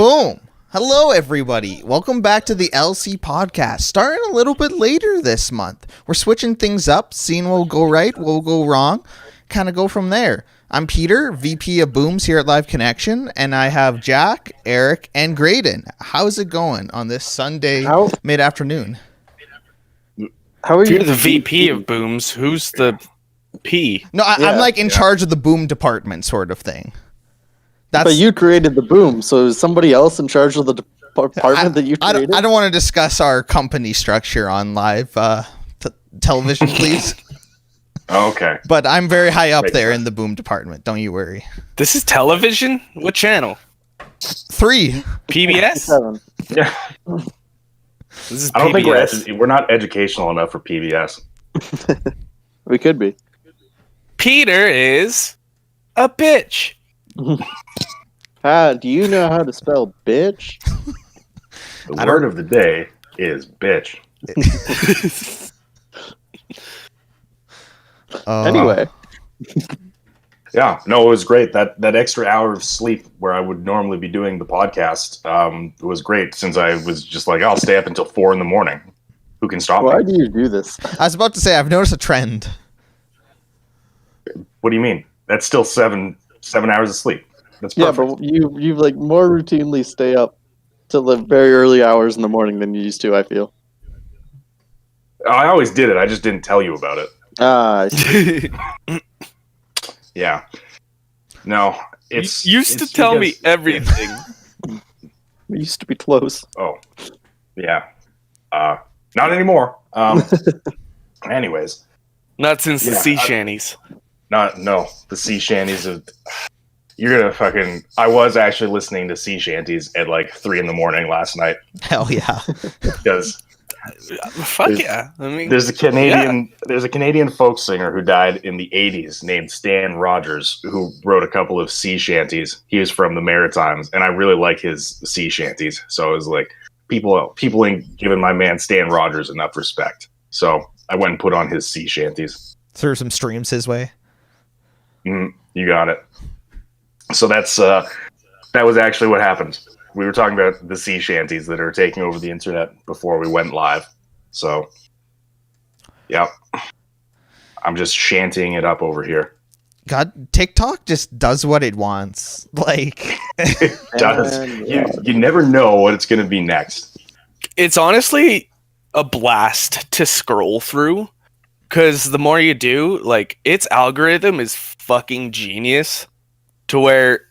Boom! Hello, everybody. Welcome back to the LC podcast. Starting a little bit later this month. We're switching things up, seeing what will go right, what will go wrong, kind of go from there. I'm Peter, VP of Booms here at Live Connection, and I have Jack, Erik, and Grayden. How's it going on this Sunday mid-afternoon? How are if you? You're the VP of Booms. Who's the P? No, I'm like in charge of the boom department sort of thing. But you created the boom, so is somebody else in charge of the department that you created? I don't want to discuss our company structure on live television, please. Okay. But I'm very high up there in the boom department. Don't you worry. This is television? What channel? 3. PBS? 7. Yeah. This is I don't PBS. think we're not educational enough for PBS. We could be. Peter is a bitch. Do you know how to spell bitch? The word of the day is bitch. Anyway. Yeah, no, it was great. That extra hour of sleep where I would normally be doing the podcast was great, since I was just like, I'll stay up until 4 a.m. Who can stop Why me? do you do this? I was about to say, I've noticed a trend. What do you mean? That's still seven hours of sleep. That's Yeah, perfect. but you like more routinely stay up till the very early hours in the morning than you used to, I feel. I always did it. I just didn't tell you about it. I see. Yeah. No, it's You used to it's tell me because- everything. We used to be close. Oh, yeah. Not anymore. Anyways, Not since the Yeah, sea shanties. the sea shanties. You're gonna fucking. I was actually listening to sea shanties at like 3 a.m. last night Hell yeah. because Fuck yeah. I mean, there's a Canadian folk singer who died in the 80s named Stan Rogers, who wrote a couple of sea shanties. He was from the Maritimes, and I really like his sea shanties. So it was like people ain't giving my man Stan Rogers enough respect. So I went and put on his sea shanties. Threw some streams his way. You got it. So that was actually what happened. We were talking about the sea shanties that are taking over the internet before we went live. So, yeah, I'm just shantying it up over here. God, TikTok just does what it wants. Like, It does. And, You never know what it's going to be next. it's honestly a blast to scroll through, because the more you do, like, its algorithm is fucking genius to where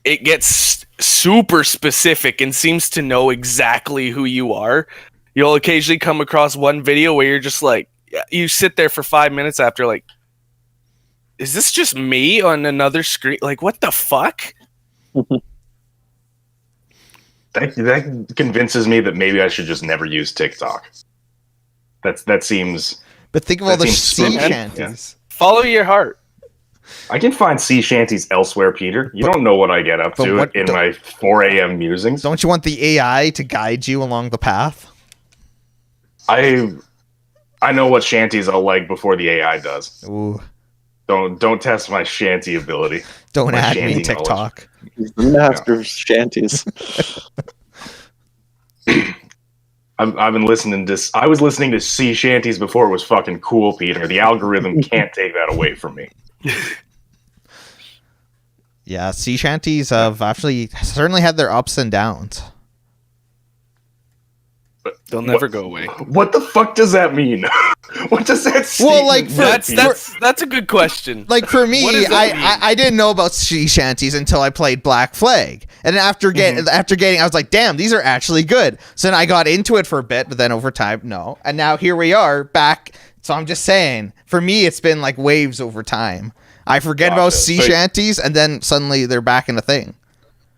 it gets super specific and seems to know exactly who you are. You'll occasionally come across one video where you're just like, you sit there for 5 minutes after, like, is this just me on another screen? Like, what the fuck? That convinces me that maybe I should just never use TikTok. That seems. but think of all That the seems sea spooky. shanties. Follow your heart. I can find sea shanties elsewhere, Peter. You don't know what I get up but to what in don't- my 4 a.m. musings. Don't you want the AI to guide you along the path? I know what shanties I'll like before the AI does. Ooh, Don't test my shanty ability. don't My add shanty me, TikTok. He's the master of shanties. I've been listening to. I was listening to sea shanties before it was fucking cool, Peter. The algorithm can't take that away from me. Yeah, sea shanties have actually certainly had their ups and downs. But They'll never go away. What the fuck does that mean? What does that Well, like, statement mean, Peter? That's a good question. Like, for me, What does that mean? I didn't know about sea shanties until I played Black Flag. And after getting, I was like, damn, these are actually good. So then I got into it for a bit, but then over time, no. And now here we are back. So I'm just saying, for me, it's been like waves over time. I forget about Gotcha. sea So- shanties, and then suddenly they're back in a thing.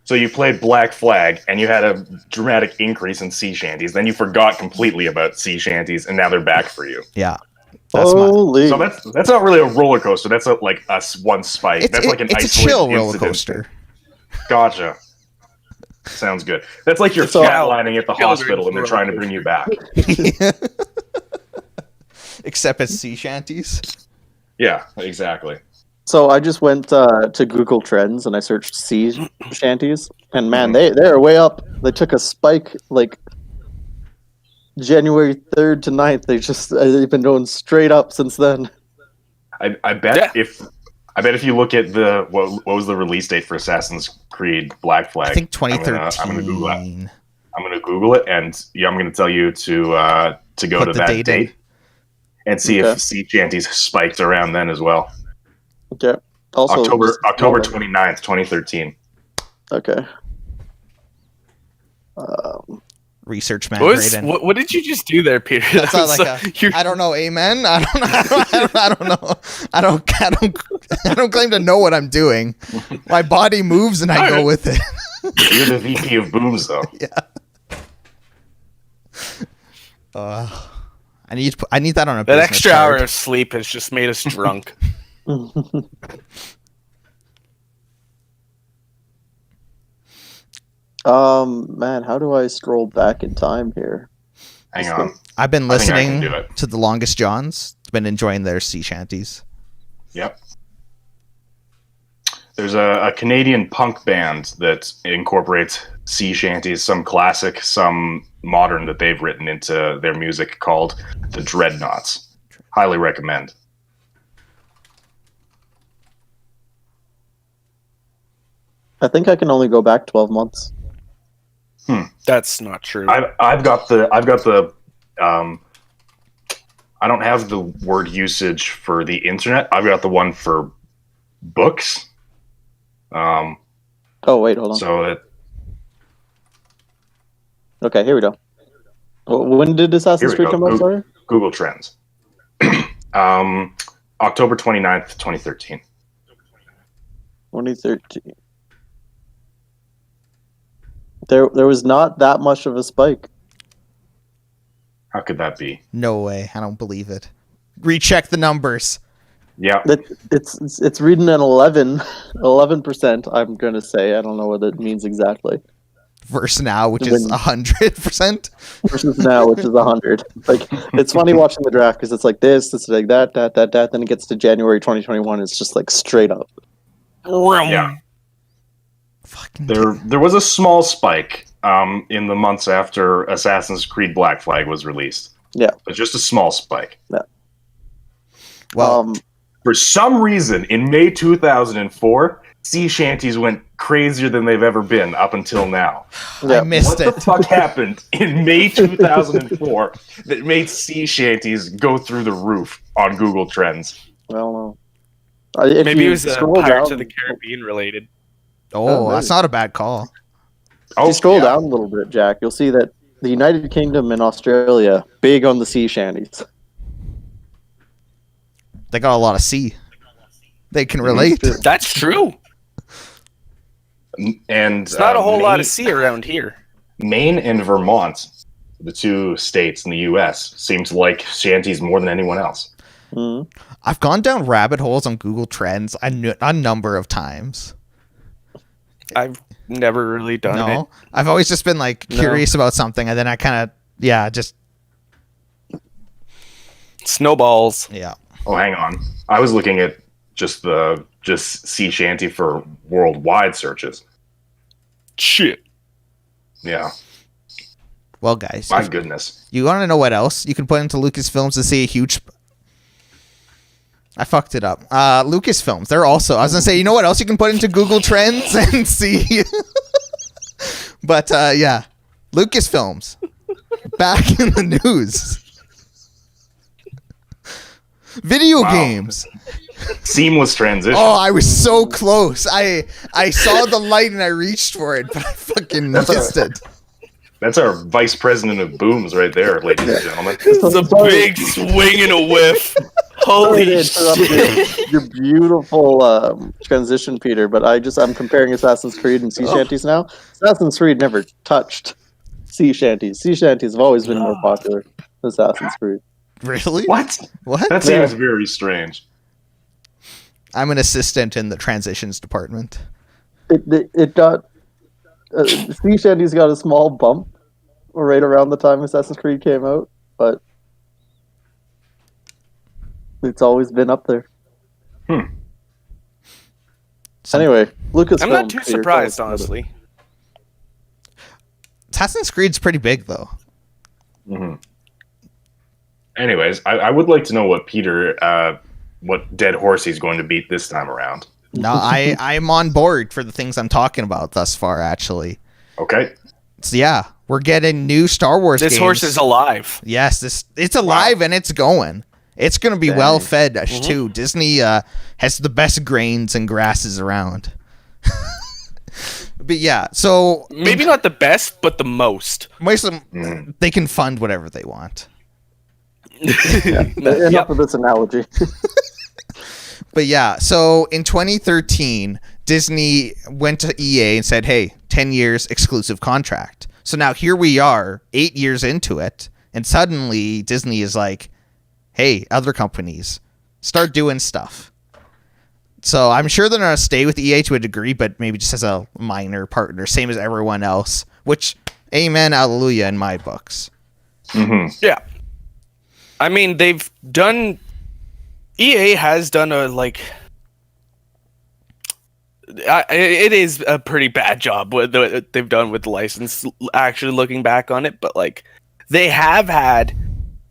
So you played Black Flag, and you had a dramatic increase in sea shanties. Then you forgot completely about sea shanties, and now they're back for you. Yeah. That's Holy. So that's not really a roller coaster. That's one spike. it's, That's like an it's a isolated chill roller incident. coaster. Gotcha. Sounds good. That's like you're So- flatlining at the Children's hospital and they're trying to bring you back. Except it's sea shanties. Yeah, exactly. So I just went to Google Trends and I searched sea shanties, and man, they're way up. They took a spike like January 3rd to 9th. They've been going straight up since then. I bet if you look at the what was the release date for Assassin's Creed Black Flag? I think 2013. I'm gonna Google it. I'm gonna Google it, and I'm gonna tell you to go Put to the that date date and see Okay. if sea shanties spiked around then as well. Okay. Also, October 29th, 2013. Okay. Research man, What, Grayden. what did you just do there, Peter? That's not like I don't know, amen. I don't know. I don't claim to know what I'm doing. My body moves and I go with it. You're the VP of Booms, though. I need that on a That business extra card. hour of sleep has just made us drunk. Man, how do I scroll back in time here? Hang on. I've been I think I listening can do it. to the Longest Johns. Been enjoying their sea shanties. Yep. There's a Canadian punk band that incorporates sea shanties, some classic, some modern that they've written into their music, called the Dreadnoughts. Highly recommend. I think I can only go back 12 months. That's not true. I've got the I don't have the word usage for the internet. I've got the one for books. Oh, wait, hold on. So Okay, here we go. When did Assassin's Here we Creed go. come out, sorry? Google Trends. October 29th, 2013. 2013. There was not that much of a spike. How could that be? No way. I don't believe it. Recheck the numbers. Yeah. It's reading an 11%, I'm going to say. I don't know what it means exactly. Versus now, which is 100%. Versus now, which is 100. Like, it's funny watching the draft because it's like this, it's like that. Then it gets to January 2021. It's just like straight up. Yeah. Fucking There was a small spike in the months after Assassin's Creed Black Flag was released. Yeah. But just a small spike. Yeah. Well, For some reason, in May 2004, sea shanties went crazier than they've ever been up until now. Yeah. I missed What it. the fuck happened in May 2004 that made sea shanties go through the roof on Google Trends? I don't know. If Maybe you it was scroll Pirates down, of the Caribbean related. Oh, that's not a bad call. If you scroll down a little bit, Jack, you'll see that the United Kingdom and Australia, big on the sea shanties. They got a lot of sea. They can relate. That's true. And It's not a whole lot of sea around here. Maine and Vermont, the two states in the U.S., seem to like shanties more than anyone else. Mhm. I've gone down rabbit holes on Google Trends a number of times. I've never really done it. No, I've always just been like curious about something, and then I kind of just Snowballs. yeah. Oh, hang on. I was looking at just sea shanty for worldwide searches. Shit. Yeah, Well, guys, my if goodness. you want to know what else you can put into Lucasfilms to see a huge. I fucked it up. Lucasfilms. They're also. I was gonna say, you know what else you can put into Google Trends and see. But yeah, Lucasfilms back in the news. Video games. Seamless transition. Oh, I was so close. I saw the light and I reached for it, but I fucking missed it. That's our vice president of booms right there, ladies and gentlemen. It's a big swing and a whiff. Holy shit. Your beautiful transition, Peter. But I'm comparing Assassin's Creed and sea shanties now. Assassin's Creed never touched sea shanties. Sea shanties have always been more popular than Assassin's Creed. Really? What? What? That seems very strange. I'm an assistant in the transitions department. It got sea shanties got a small bump right around the time Assassin's Creed came out, but it's always been up there. Anyway, Lucasfilm. I'm not too Peter, surprised, tell us about it. honestly. Assassin's Creed's pretty big though. hmm Anyways, I would like to know what what dead horse he's going to beat this time around. No, I'm on board for the things I'm talking about thus far. Actually, Okay. so yeah, we're getting new Star Wars. This games. horse is alive. Yes, it's alive and it's going. It's going to be Dang. well fed too. Disney has the best grains and grasses around. But yeah, so Maybe not the best, but the most. most of them, they can fund whatever they want. Enough Yep. of this analogy. But yeah, so in 2013, Disney went to EA and said, hey, 10 years exclusive contract. So now here we are, 8 years into it, and suddenly Disney is like, hey, other companies, start doing stuff. So I'm sure they're going to stay with EA to a degree, but maybe just as a minor partner, same as everyone else, which, amen, hallelujah in my books. hmm Yeah. I mean, EA has done it is a pretty bad job what they've done with the license, actually looking back on it, but like they have had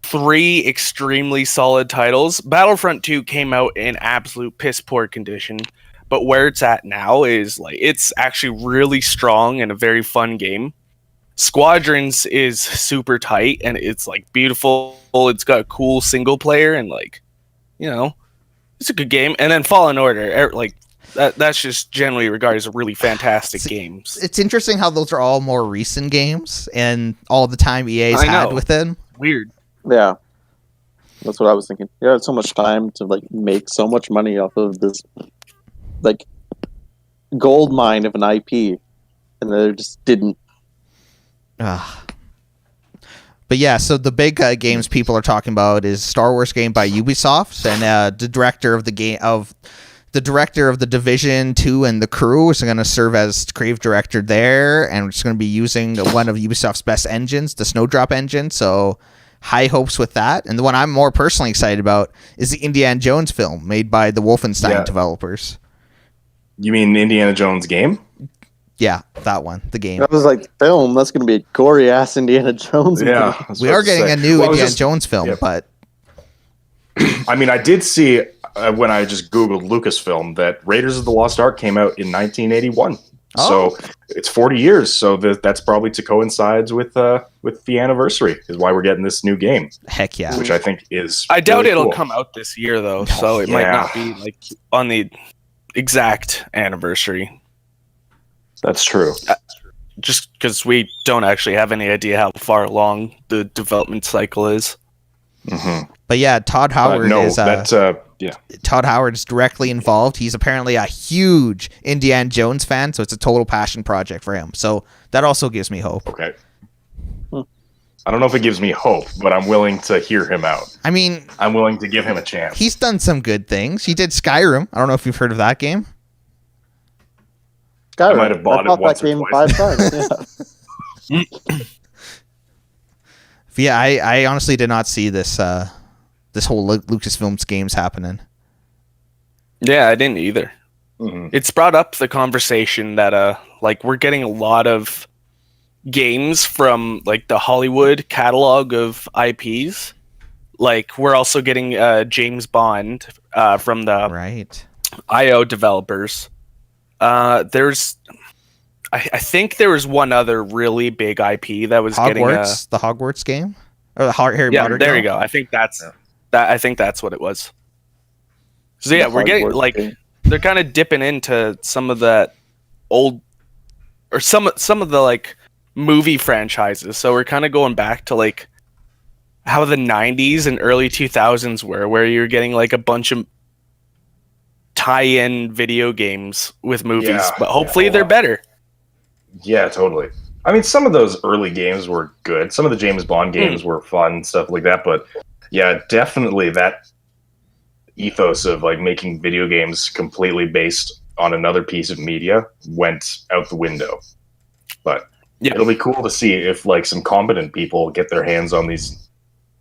3 extremely solid titles. Battlefront 2 came out in absolute piss poor condition, but where it's at now is like it's actually really strong and a very fun game. Squadrons is super tight and it's like beautiful. It's got a cool single player and like, you know, it's a good game. And then Fallen Order, like that's just generally regarded as a really fantastic games. It's interesting how those are all more recent games and all the time EA's I had know. with them. Weird. Yeah, that's what I was thinking. You had so much time to like make so much money off of this, like, gold mine of an IP, and they just didn't. But yeah, so the big games people are talking about is Star Wars game by Ubisoft, and the director of the Division 2 and The Crew is going to serve as creative director there, and it's going to be using one of Ubisoft's best engines, the Snowdrop engine. So high hopes with that. And the one I'm more personally excited about is the Indiana Jones film made by the Wolfenstein developers. You mean Indiana Jones game? Yeah, that one, the game. I was like, film. That's going to be a gory ass Indiana Jones. Yeah. movie. I was We about are to getting say. a new Well, I was Indiana just- Jones film, Yep. but I mean, I did see when I just Googled Lucasfilm that Raiders of the Lost Ark came out in 1981. Oh. So it's 40 years. So that's probably to coincides with the anniversary is why we're getting this new game, heck yeah. which I think is. I doubt really it'll cool. come out this year though, so it might Yeah. not be like on the exact anniversary. That's true. Just because we don't actually have any idea how far along the development cycle is. hmm But yeah, Todd Howard is Todd Howard's directly involved. He's apparently a huge Indiana Jones fan, so it's a total passion project for him. So that also gives me hope. Okay. I don't know if it gives me hope, but I'm willing to hear him out. I mean, I'm willing to give him a chance. he's done some good things. He did Skyrim. I don't know if you've heard of that game. Skyrim. might have bought it bought once that or game twice. 5 times. But yeah, I honestly did not see this this whole Lucasfilms games happening. Yeah, I didn't either. Mhm. It's brought up the conversation that like we're getting a lot of games from like the Hollywood catalog of IPs. Like we're also getting James Bond from the Right. IO developers. There's I think there was one other really big IP that was getting Hogwarts, the Hogwarts game, or the Harry yeah, Potter. there game? you go. I think that's that. I think that's what it was. So yeah, The we're getting Hogwarts like game. they're kind of dipping into some of that old or some of the like movie franchises. So we're kind of going back to like how the 90s and early 2000s were, where you're getting like a bunch of tie-in video games with movies, Yeah, but hopefully yeah, they're wow. better. Yeah, totally. I mean, some of those early games were good. Some of the James Bond games were fun, stuff like that. But yeah, definitely that ethos of like making video games completely based on another piece of media went out the window. But Yeah. it'll be cool to see if like some competent people get their hands on these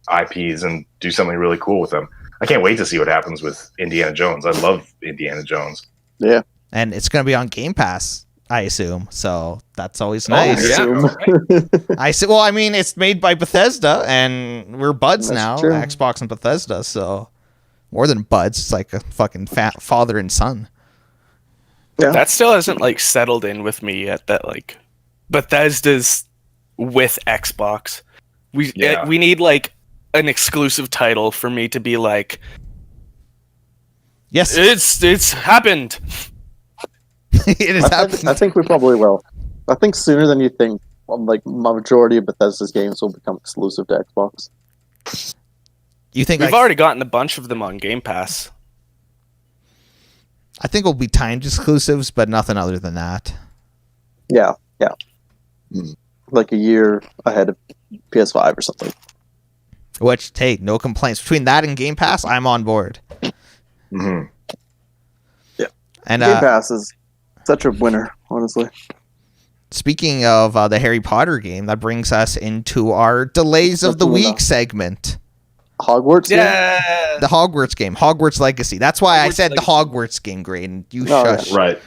IPs and do something really cool with them. I can't wait to see what happens with Indiana Jones. I love Indiana Jones. Yeah. and it's going to be on Game Pass, I assume. So that's always Oh, nice. yeah. Well, I mean, it's made by Bethesda, and we're buds That's now, true. Xbox and Bethesda. So more than buds, it's like a fucking father and son. Yeah. That still hasn't like settled in with me yet. That like Bethesda's with Xbox. We need like an exclusive title for me to be like, Yes, it's happened. it has happened. I think we probably will. I think sooner than you think. Like majority of Bethesda's games will become exclusive to Xbox. You think We've like, already gotten a bunch of them on Game Pass. I think it'll be timed exclusives, but nothing other than that. Yeah. Like a year ahead of PS5 or something. Which, hey, no complaints. Between that and Game Pass, I'm on board. Mhm. Yeah. And Game Pass is such a winner, honestly. speaking of the Harry Potter game, that brings us into our Delays of the Week segment. Hogwarts game? Yeah. The Hogwarts game, Hogwarts Legacy. That's why I Hogwarts said Legacy. the Hogwarts game, Grayden. You Oh, shush. Right.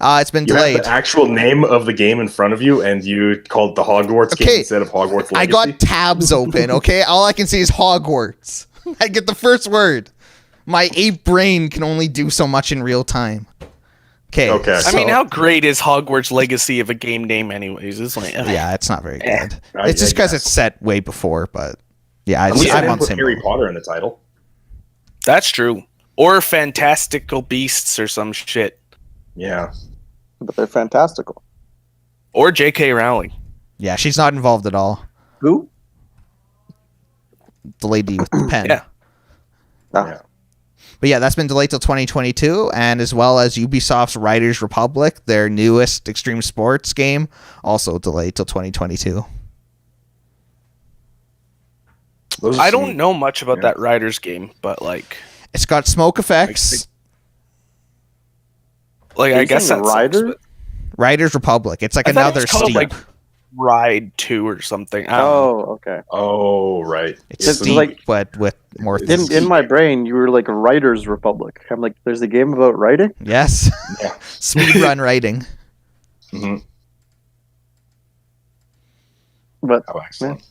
It's been You have delayed. the actual name of the game in front of you, and you called the Hogwarts Okay. game instead of Hogwarts Legacy. I got tabs open, okay? All I can see is Hogwarts. I get the first word. My ape brain can only do so much in real time. Okay. Okay. I mean, how great is Hogwarts Legacy of a game name, anyways? It's like, Yeah, it's not very good. I It's just because guess. it's set way before, but yeah, At least I'm I on didn't put same Harry boat. Potter in the title. that's true. Or Fantastical Beasts or some shit. Yeah. But they're fantastical. Or J.K. Rowling. Yeah, she's not involved at all. Who? The lady with the pen. Yeah. Ah. Yeah. But yeah, that's been delayed till 2022, and as well as Ubisoft's Riders Republic, their newest extreme sports game, also delayed till 2022. Those are I some- don't know much about yeah. that Riders game, but like It's got smoke effects. Are I you guess saying that's Rider? Riders Republic. It's like I thought it another was called, Steep. like, Ride 2 or something. I don't know. Oh, okay. Oh, right. It's It's Steep, like- but with more In things. in my brain, you were like Writers Republic. I'm like, there's a game about writing. Yes. Yeah. Speedrun writing. Mhm. But Oh, excellent.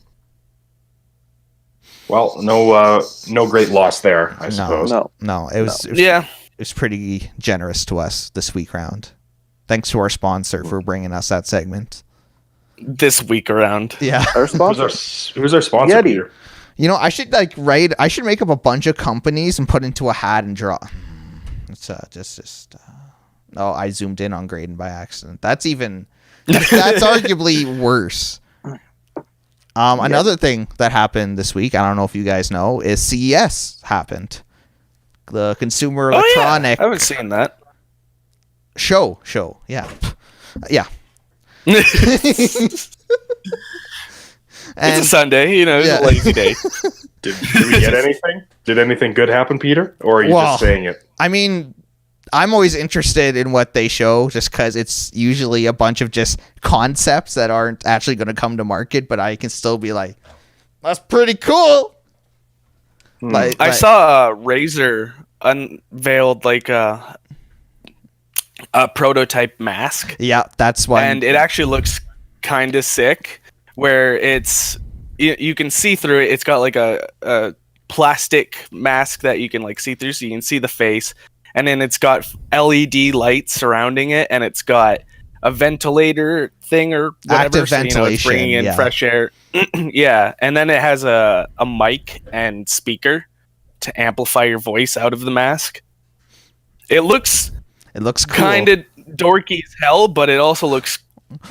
Well, no great loss there, I suppose. no, It was Yeah. it was pretty generous to us this week round. Thanks to our sponsor for bringing us that segment. This week around. Yeah. our Who's sponsor. our sponsor, Yeti. Peter? You know, I should make up a bunch of companies and put into a hat and draw. It's oh, I zoomed in on Grayden by accident. That's arguably worse. Another thing that happened this week, I don't know if you guys know, is CES happened. The Consumer Electronic I haven't seen that. show. Yeah. Yeah. It's a Sunday, it's Yeah. a lazy day. Did we get anything? Did anything good happen, Peter? Or are you Well, just saying it? I mean, I'm always interested in what they show just because it's usually a bunch of just concepts that aren't actually going to come to market, but I can still be like, that's pretty cool. I saw Razer unveiled like a prototype mask, Yeah, that's one. and it actually looks kind of sick. Where you can see through it. It's got like a plastic mask that you can like see through, so you can see the face, and then it's got LED lights surrounding it, and it's got a ventilator thing or whatever, Active so, it's ventilation, bringing in yeah. fresh air. Yeah, and then it has a mic and speaker to amplify your voice out of the mask. It looks it looks cool. kind of dorky as hell, but it also looks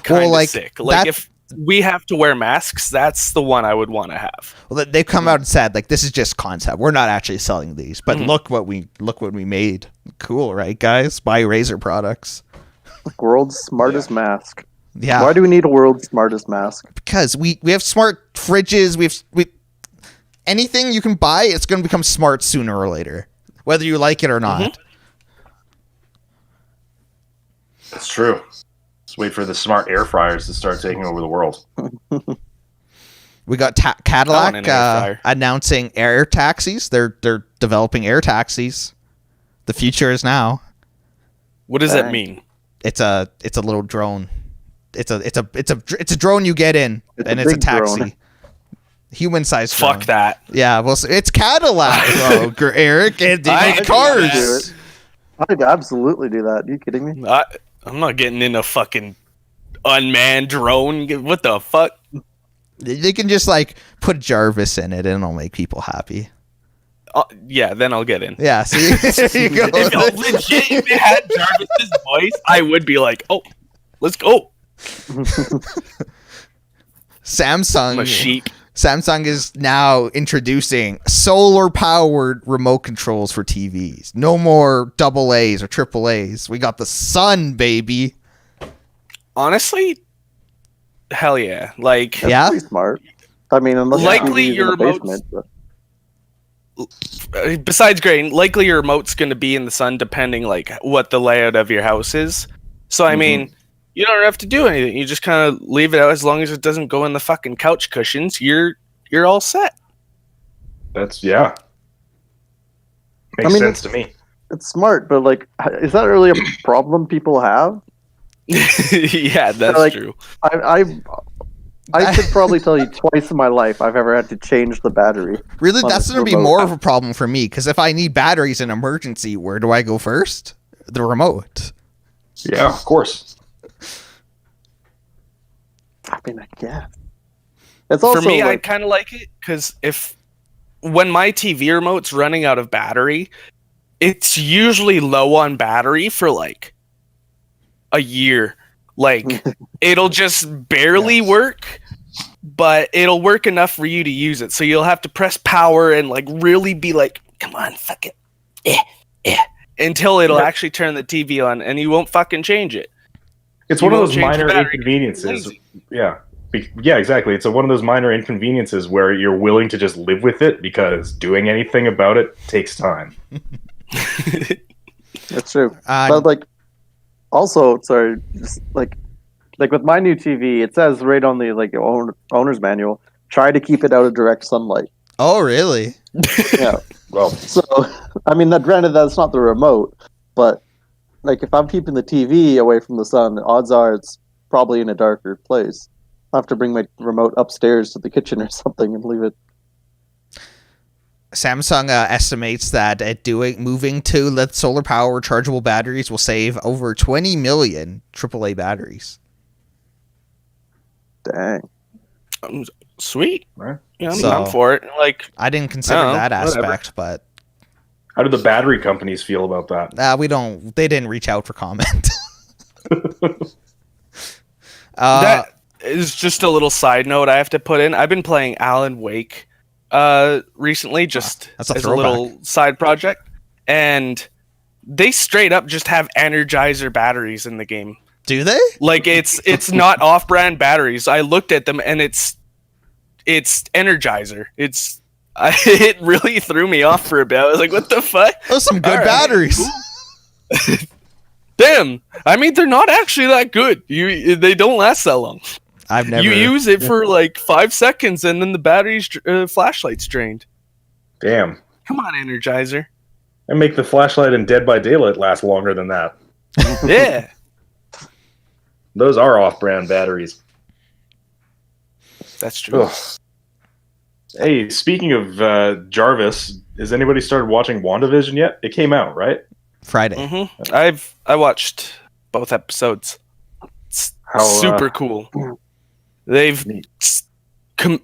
kind of like, sick. Like that- if we have to wear masks, that's the one I would want to have. Well, they've come out and said like this is just concept. We're not actually selling these, but look what we made. Cool, right, guys? Buy Razer products. World's smartest mask. Yeah. Why do we need a world's smartest mask? Because we have smart fridges. We anything you can buy, it's going to become smart sooner or later, whether you like it or not. It's true. Let's wait for the smart air fryers to start taking over the world. We got I want Cadillac an air fryer. announcing air taxis. They're developing air taxis. The future is now. What does that Dang. mean? It's a little drone. It's a drone you get in, It's and a it's a big taxi. drone. Human-sized drone. Fuck that. Yeah, well, it's Cadillac, bro, Eric. They I make do cars. I'd absolutely do that. Are you kidding me? I'm not getting in a fucking unmanned drone. What the fuck? They can just like put Jarvis in it, and it'll make people happy. Yeah, then I'll get in. Yeah, see, there you go. If it had Jarvis's voice, I would be like, oh, let's go. I'm a sheep. Samsung is now introducing solar-powered remote controls for TVs. No more AA's or AAA's. We got the sun, baby. Honestly, hell yeah. Like, That's Yeah? pretty smart. I mean, unless Likely the TV's in your the remote's- basement. But besides Grayden, likely your remote's going to be in the sun depending like what the layout of your house is. So I mean, you don't have to do anything. You just kind of leave it out as long as it doesn't go in the fucking couch cushions. You're all set. That's Makes I mean, sense to me. it's smart, but like, is that really a problem people have? Yeah, that's Like- true. I could probably tell you twice in my life I've ever had to change the battery. Really, On that's the going to be remote. more of a problem for me, because if I need batteries in emergency, where do I go first? The remote. Yeah, of course. I mean, I guess. It's also For me, I like, kind of like it because when my TV remote's running out of battery, it's usually low on battery for like a year. Like it'll just barely work, but it'll work enough for you to use it. So you'll have to press power and like really be like, come on, fuck it. Until it'll actually turn the TV on, and you won't fucking change it. It's You one of won't those change the minor battery. inconveniences. Lazy. Yeah. Yeah, exactly. It's one of those minor inconveniences where you're willing to just live with it because doing anything about it takes time. it's true. But like, also, sorry, just like with my new TV, it says right on the like owner's manual, try to keep it out of direct sunlight. Oh, really? Yeah. Well, So, I mean, granted, that's not the remote, but like if I'm keeping the TV away from the sun, odds are it's probably in a darker place. I'll have to bring my remote upstairs to the kitchen or something and leave it. Samsung estimates that moving to the solar power rechargeable batteries will save over 20 million AAA batteries. Dang. Sweet. Right. Yeah, So- I'm for it. Like, I didn't consider Oh, that whatever. aspect, but how do the battery companies feel about that? they didn't reach out for comment. that is just a little side note I have to put in. I've been playing Alan Wake recently, just That's a as throwback. a little side project, and they straight up just have Energizer batteries in the game. Do they? Like it's not off-brand batteries. I looked at them and it's Energizer. It really threw me off for a bit. I was like, what the fuck? Those are some good All right. batteries. Damn. I mean, they're not actually that good. They don't last that long. I've never. You use it for like 5 seconds and then the battery's flashlight's drained. Damn. Come on, Energizer. And make the flashlight in Dead by Daylight last longer than that. Yeah. Those are off-brand batteries. That's true. Ugh. Hey, speaking of Jarvis, has anybody started watching WandaVision yet? It came out, right? Friday. Mm-hmm. I watched both episodes. It's super cool. They've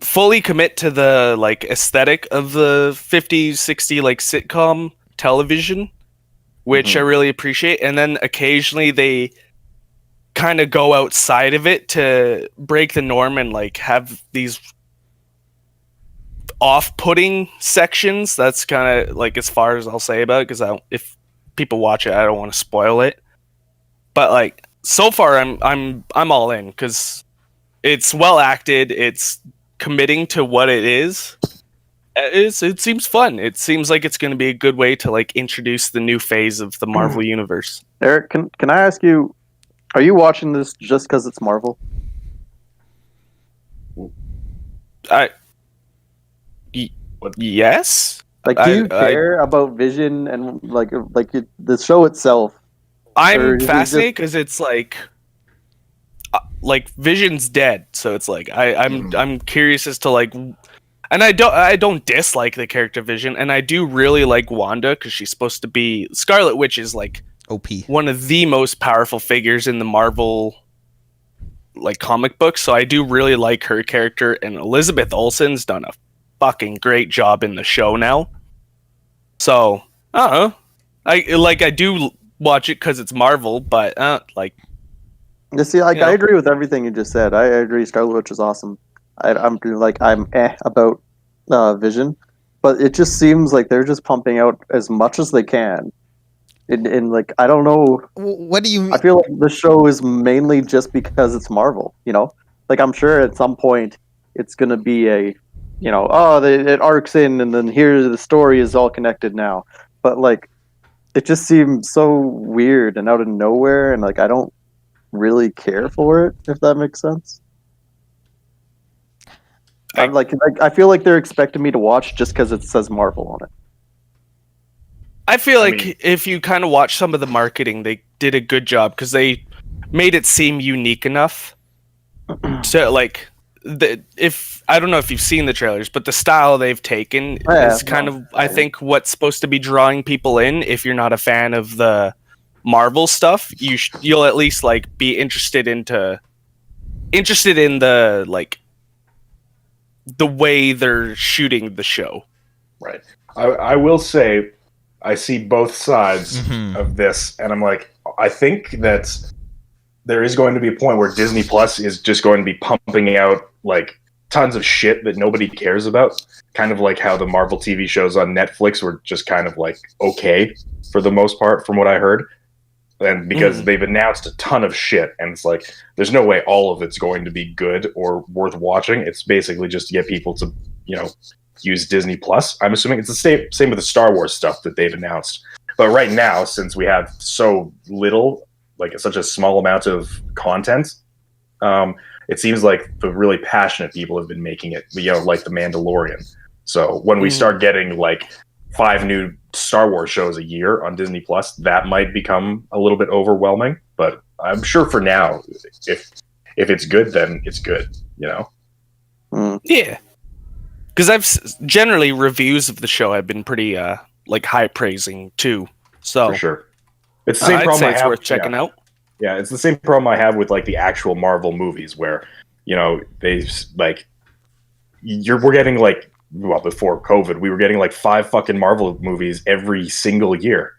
fully commit to the like aesthetic of the 50s, 60s like sitcom television, which I really appreciate. And then occasionally they kind of go outside of it to break the norm and like have these off-putting sections. That's kind of like as far as I'll say about it, because if people watch it, I don't want to spoil it. But like so far, I'm all in because it's well acted. It's committing to what it is. It seems fun. It seems like it's going to be a good way to like introduce the new phase of the Marvel universe. Eric, can I ask you, are you watching this just because it's Marvel? Yes. Like, do you care about Vision and the show itself? I'm is he fascinated because it's like Vision's dead, so it's like I'm curious as to like, and I don't dislike the character Vision, and I do really like Wanda because she's supposed to be Scarlet Witch is like OP. one of the most powerful figures in the Marvel like comic books, so I do really like her character, and Elizabeth Olsen's done a fucking great job in the show now. So I don't know. I do watch it because it's Marvel, but like. You see, like You know. I agree with everything you just said. I agree. Scarlet Witch is awesome. I'm about Vision, but it just seems like they're just pumping out as much as they can. In like I don't know. What do you mean? I feel like the show is mainly just because it's Marvel. You know, like I'm sure at some point it's gonna be a, you know, it arcs in and then here the story is all connected now. But like, it just seems so weird and out of nowhere, and like I don't really care for it, if that makes sense. I'm like I feel like they're expecting me to watch just because it says Marvel on it. I feel like if you kind of watch some of the marketing, they did a good job because they made it seem unique enough to like if I don't know if you've seen the trailers, but the style they've taken is kind of I think what's supposed to be drawing people in. If you're not a fan of the Marvel stuff, you'll at least like be interested in the like the way they're shooting the show. Right. I will say I see both sides of this, and I'm like, I think that there is going to be a point where Disney Plus is just going to be pumping out like tons of shit that nobody cares about, kind of like how the Marvel TV shows on Netflix were just kind of like okay for the most part, from what I heard. And because they've announced a ton of shit, and it's like there's no way all of it's going to be good or worth watching. It's basically just to get people to, you know, use Disney Plus. I'm assuming it's the same with the Star Wars stuff that they've announced. But right now, since we have so little, like such a small amount of content, it seems like the really passionate people have been making it, you know, like The Mandalorian. So when we start getting like 5 new Star Wars shows a year on Disney Plus, that might become a little bit overwhelming. But I'm sure for now, if it's good, then it's good, you know? Yeah. Because generally reviews of the show have been pretty like high praising too. So for sure. It's the same I'd problem say I it's have. worth checking out. Yeah, it's the same problem I have with like the actual Marvel movies, where, you know, they like we're getting like, well, before COVID, we were getting like 5 fucking Marvel movies every single year,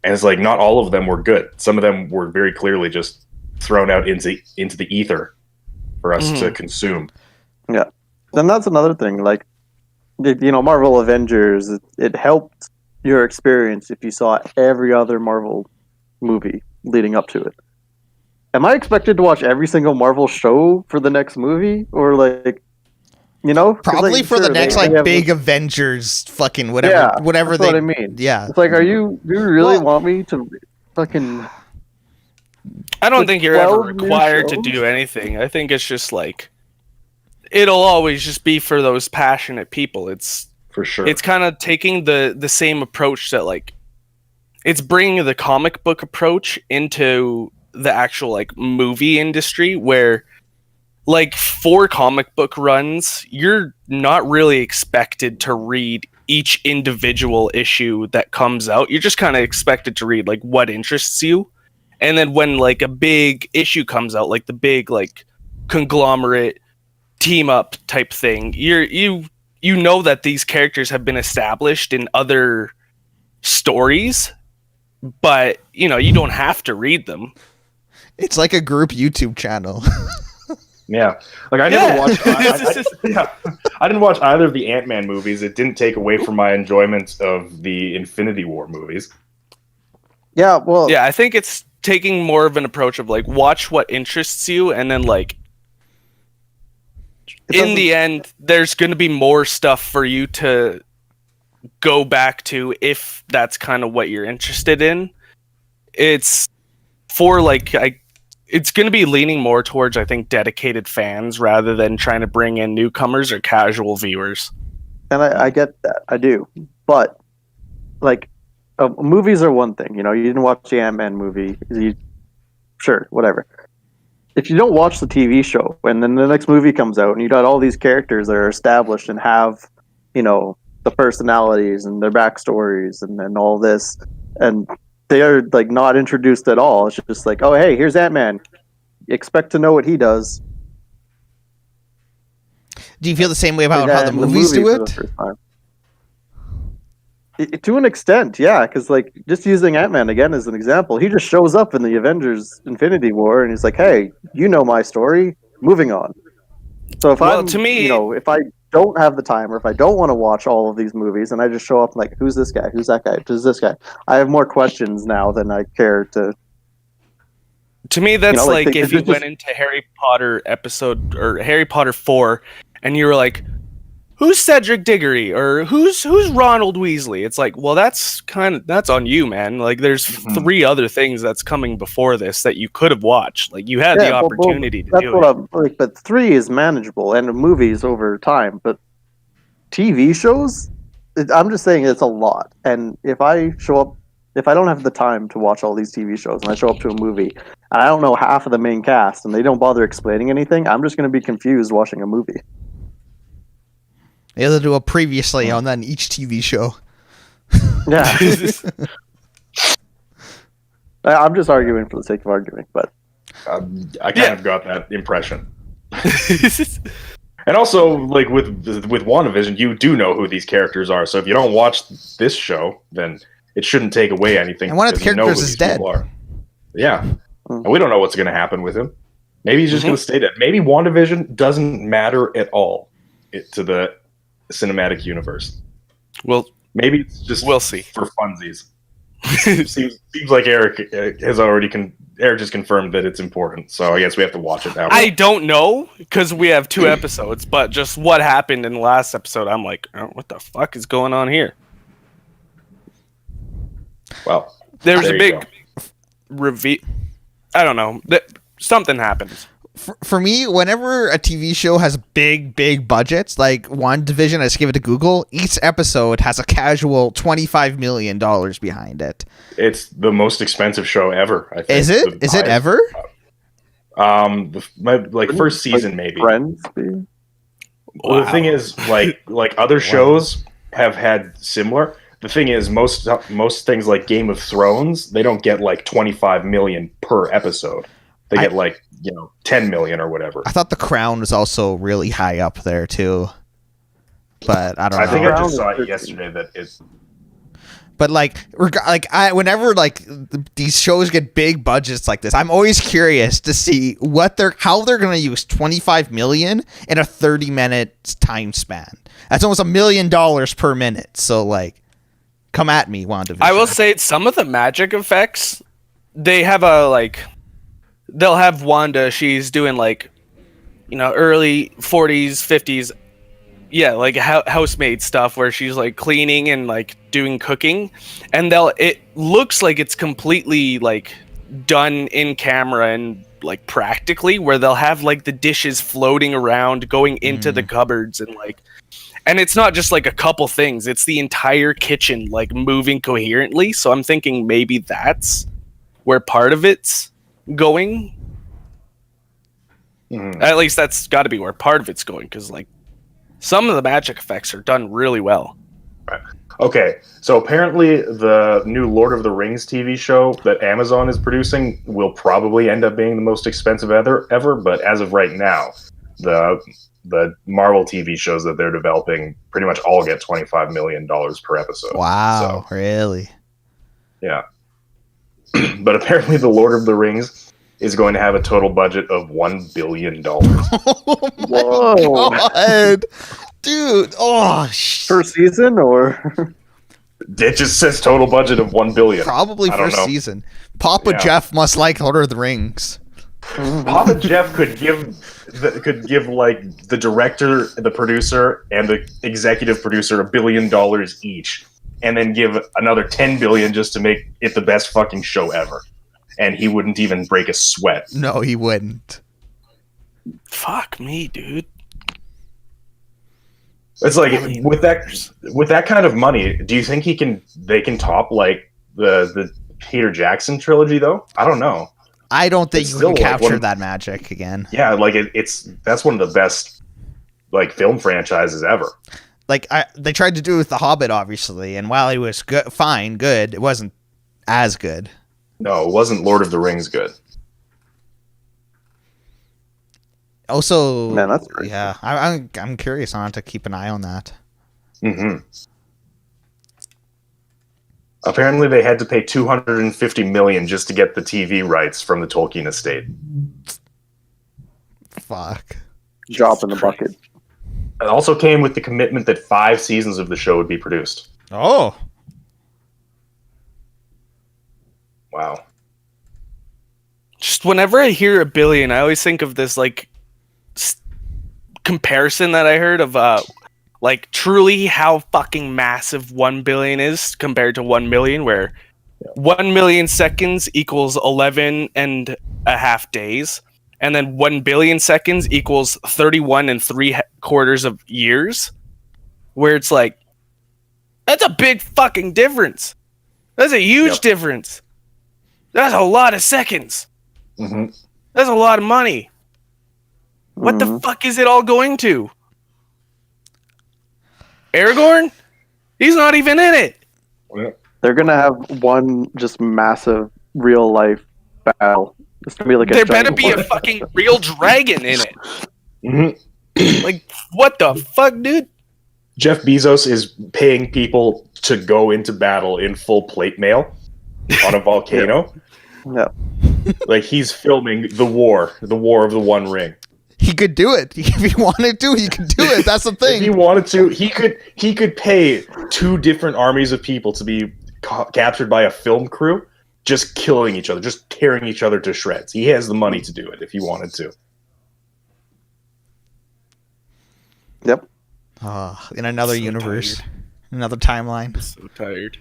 and it's like not all of them were good. Some of them were very clearly just thrown out into the ether for us to consume. Yeah, then that's another thing. Like, you know, Marvel Avengers, it helped your experience if you saw every other Marvel movie leading up to it. Am I expected to watch every single Marvel show for the next movie, or like, you know, Probably like, for the next they have big Avengers fucking whatever whatever that's they what I mean. Yeah. It's like, do you really want me to fucking? I don't think you're ever 12 new required to shows? do anything. I think it's just like it'll always just be for those passionate people. It's For sure. It's kind of taking the same approach that like it's bringing the comic book approach into the actual like movie industry, where like for comic book runs, you're not really expected to read each individual issue that comes out. You're just kind of expected to read like what interests you. And then when like a big issue comes out, like the big like conglomerate team up type thing, you know that these characters have been established in other stories, but you know, you don't have to read them. It's like a group YouTube channel. Yeah, like I never watched. I didn't watch either of the Ant-Man movies. It didn't take away from my enjoyment of the Infinity War movies. Yeah, well, Yeah, I think it's taking more of an approach of like watch what interests you, and then like in the end, there's going to be more stuff for you to go back to if that's kind of what you're interested in. It's for like it's going to be leaning more towards, I think, dedicated fans rather than trying to bring in newcomers or casual viewers. and I get that, I do, but like, movies are one thing. You know, you didn't watch the Ant-Man movie. Sure, whatever. If you don't watch the TV show and then the next movie comes out and you got all these characters that are established and have, you know, the personalities and their backstories and all this, and they are like not introduced at all. It's just like, oh, hey, here's Ant-Man. Expect to know what he does. Do you feel the same way about how the movies do it? To an extent, yeah, because like just using Ant-Man again as an example, he just shows up in the Avengers Infinity War and he's like, hey, you know my story, moving on. So if if I don't have the time or if I don't want to watch all of these movies and I just show up like, who's this guy, who's that guy, who's this guy, I have more questions now than I care to. To me, that's if you went into Harry Potter episode or Harry Potter 4 and you were like, who's Cedric Diggory or who's Ronald Weasley? It's like, well, that's on you, man. Like, there's 3 other things that's coming before this that you could have watched. Like, you had the opportunity to do it. But 3 is manageable, and movies over time. But TV shows, I'm just saying it's a lot. And if I don't have the time to watch all these TV shows, and I show up to a movie, and I don't know half of the main cast, and they don't bother explaining anything, I'm just going to be confused watching a movie. They have to do a previously on then each TV show. Yeah. I'm just arguing for the sake of arguing, but I kind of got that impression. And also, like with WandaVision, you do know who these characters are. So if you don't watch this show, then it shouldn't take away anything. And one of the characters is dead. Yeah, and we don't know what's going to happen with him. Maybe he's just going to stay dead. Maybe WandaVision doesn't matter at all to the cinematic universe. Well, maybe it's just we'll see for funsies. seems like Erik just confirmed that it's important, so I guess we have to watch it now. I don't know because we have 2 episodes, but just what happened in the last episode, I'm like, oh, what the fuck is going on here? Well, there's a big reveal. I don't know. Something happens. For me, whenever a TV show has big budgets, like WandaVision, I just give it to Google, each episode has a casual $25 million behind it. It's the most expensive show ever, I think. Is it? Is it ever? First season, maybe. Friends? Well, the thing is, like other shows have had similar. The thing is, most things like Game of Thrones, they don't get like 25 million per episode. They get 10 million or whatever. I thought The Crown was also really high up there too, but I don't know. I think I just saw it yesterday that it's. But whenever these shows get big budgets like this, I'm always curious to see how they're going to use 25 million in a 30-minute time span. That's almost $1 million per minute. So come at me, WandaVision. I will say some of the magic effects, they have they'll have Wanda, she's doing early 40s, 50s, housemaid stuff where she's cleaning and doing cooking, and it looks like it's completely done in camera and practically, where they'll have the dishes floating around going into the cupboards and it's not just a couple things, it's the entire kitchen moving coherently. So I'm thinking maybe that's where part of it's going. At least that's got to be where part of it's going, because some of the magic effects are done really well. Right. Okay, so apparently the new Lord of the Rings TV show that Amazon is producing will probably end up being the most expensive ever, but as of right now, the Marvel TV shows that they're developing pretty much all get $25 million per episode. Wow, so, really? Yeah. But apparently the Lord of the Rings is going to have a total budget of $1 billion. Whoa. God. Dude. Per season, or? It just says total budget of $1 billion. Probably first season. Papa Jeff must like Lord of the Rings. Papa Jeff could give the director, the producer, and the executive producer $1 billion each, and then give another $10 billion just to make it the best fucking show ever. And he wouldn't even break a sweat. No, he wouldn't. Fuck me, dude. It's with that kind of money, do you think they can top the Peter Jackson trilogy, though. I don't know. I don't think It's you still, can like, capture one- that magic again. Yeah, like that's one of the best like film franchises ever. Like they tried to do it with The Hobbit, obviously, and while it was good, it wasn't as good. No, it wasn't Lord of the Rings good. Also, Man, that's crazy. yeah, I'm curious. I have to keep an eye on that. Mm-hmm. Apparently, they had to pay $250 million just to get the TV rights from the Tolkien estate. Fuck. Drop in the bucket. It also came with the commitment that 5 seasons of the show would be produced. Oh, Wow. Just whenever I hear $1 billion, I always think of this like comparison that I heard of like truly how fucking massive 1 billion is compared to 1 million, where 1 million seconds equals 11 and a half days, and then 1 billion seconds equals 31 and 3/4 of years, where it's like, that's a big fucking difference. That's a huge difference. That's a lot of seconds. Mm-hmm. That's a lot of money. What the fuck is it all going to? Aragorn? He's not even in it. Yeah. They're gonna have one just massive real life battle. It's gonna be like There better be a fucking real dragon in it. Mm-hmm. Like, what the fuck, dude? Jeff Bezos is paying people to go into battle in full plate mail on a volcano. Yeah. Like, he's filming the war of the One Ring. he could do it if he wanted to. He could do it. That's the If he thing. wanted to, he could pay 2 different armies of people to be captured by a film crew, just killing each other, just tearing each other to shreds. He has the money to do it if he wanted to. Yep. In another So universe, tired. another timeline. So tired.